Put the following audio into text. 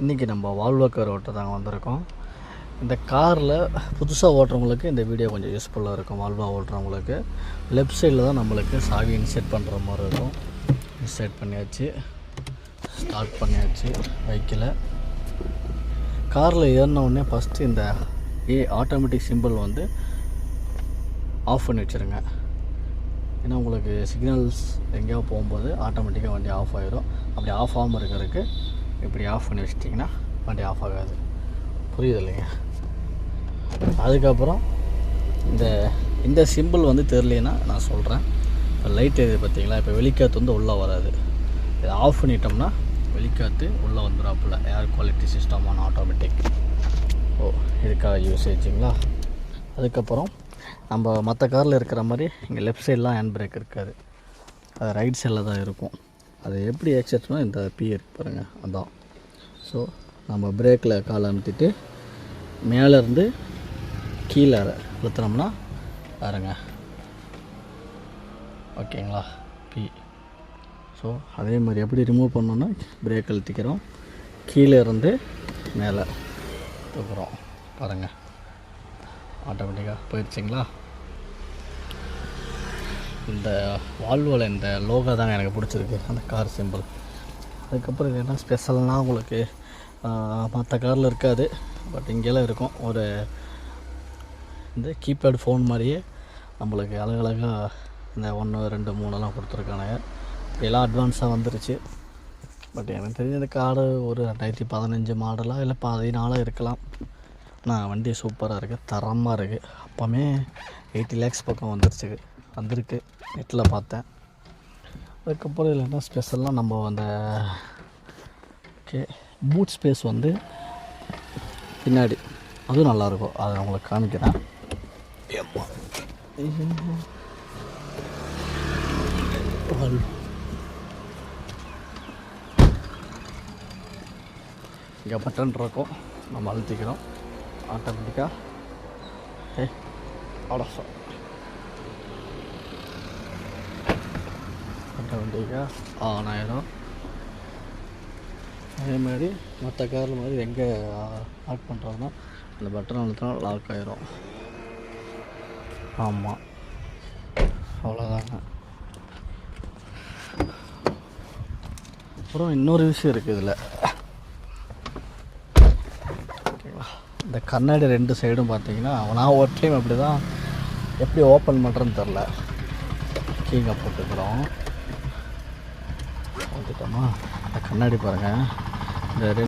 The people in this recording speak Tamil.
இன்றைக்கி நம்ம வால்வோ கார் ஓட்ட தாங்க வந்திருக்கோம். இந்த காரில் புதுசாக ஓட்டுறவங்களுக்கு இந்த வீடியோ கொஞ்சம் யூஸ்ஃபுல்லாக இருக்கும். வால்வோ ஓட்டுறவங்களுக்கு லெஃப்ட் சைடில் தான் நம்மளுக்கு சாவி இன்செட் பண்ணுற மாதிரி இருக்கும். இன்செட் பண்ணியாச்சு, ஸ்டார்ட் பண்ணியாச்சு. பைக்கில் காரில் ஏறினவுடனே ஃபஸ்ட்டு இந்த ஆட்டோமேட்டிக் சிம்பிள் வந்து ஆஃப் பண்ணி வச்சுருங்க. ஏன்னா உங்களுக்கு சிக்னல்ஸ் எங்கேயோ போகும்போது ஆட்டோமேட்டிக்காக வண்டி ஆஃப் ஆகிடும். அப்படி ஆஃப் ஆகாமல் இருக்கிறதுக்கு இப்படி ஆஃப் பண்ணி வச்சிட்டிங்கன்னா வண்டி ஆஃப் ஆகாது. புரியுது இல்லைங்க? அதுக்கப்புறம் இந்த சிம்பிள் வந்து தெரியலனா நான் சொல்கிறேன். இப்போ லைட் எது பார்த்தீங்களா? இப்போ வெளிக்காற்று வந்து உள்ளே வராது. இதை ஆஃப் பண்ணிட்டோம்னா வெளிக்காற்று உள்ளே வந்துடுறாப்புல. Air quality system on automatic. இதுக்காக யூசேஜுங்களா. அதுக்கப்புறம் நம்ம மற்ற காரில் இருக்கிற மாதிரி இங்கே லெஃப்ட் சைடெலாம் ஹேண்ட் பிரேக் இருக்காது, அது ரைட் சைடில் தான் இருக்கும். அது எப்படி எக்ஸட்னா இந்த பி இருக்கு பாருங்கள், அதான். ஸோ நம்ம பிரேக்கில் கால் அமுத்திட்டு மேலேருந்து கீழே இழுத்துனோம்னா பாருங்க, ஓகேங்களா? பி. ஸோ அதே மாதிரி எப்படி ரிமூவ் பண்ணோன்னா பிரேக் அழுத்திக்கிறோம், கீழே இருந்து மேலே தூக்குறோம். பாருங்கள், ஆட்டோமேட்டிக்காக போயிடுச்சிங்களா. இந்த வால்வோவில் இந்த லோகோ தாங்க எனக்கு பிடிச்சிருக்கு, அந்த கார் சிம்பிள். அதுக்கப்புறம் இது என்ன ஸ்பெஷல்னால் உங்களுக்கு மற்ற காரில் இருக்காது, பட் இங்கெல்லாம் இருக்கும். ஒரு இந்த கீபேட் ஃபோன் மாதிரியே நம்மளுக்கு அழகழகாக இந்த 1, 2, 3 கொடுத்துருக்கானுங்க. இப்படியெல்லாம் அட்வான்ஸாக வந்துருச்சு. பட் எனக்கு தெரிஞ்ச இந்த காரு ஒரு 2015 மாடலாக இல்லை 14 இருக்கலாம். ஆனால் வண்டி சூப்பராக இருக்குது, தரமாக இருக்குது. அப்போமே 80 lakhs பக்கம் வந்திருக்கு, நெட்டில் பார்த்தேன். அதுக்கப்புறம் இதில் என்ன ஸ்பெஷல்லாம் நம்ம அந்த பூட் ஸ்பேஸ் வந்து பின்னாடி அதுவும் நல்லாயிருக்கும். அதை நான் உங்களுக்கு காமிக்கிறேன். இங்கே பட்டன் இருக்கும், நம்ம அழுத்திக்கிறோம் ஆட்டோமேட்டிக்காக ஆட்டோமேட்டிக்காக ஆன் ஆகிடும். அதே மாதிரி மற்ற காரில் மாதிரி எங்கே லாக் பண்ணுறோம்னா அந்த பட்டன் அழுத்தினா லாக் ஆகிரும். ஆமாம், அவ்வளோதாங்க. அப்புறம் இன்னொரு விஷயம் இருக்குது இதில். ஓகேங்களா, இந்த கண்ணாடி 2 சைடும் பார்த்தீங்கன்னா நான் ஒரு டைம் அப்படி தான் எப்படி ஓப்பன் பண்ணுறேன்னு தெரில, கீழே போட்டுக்கிறோம். பார்த்துட்டோமா, அந்த கண்ணாடி பாருங்கள். இந்த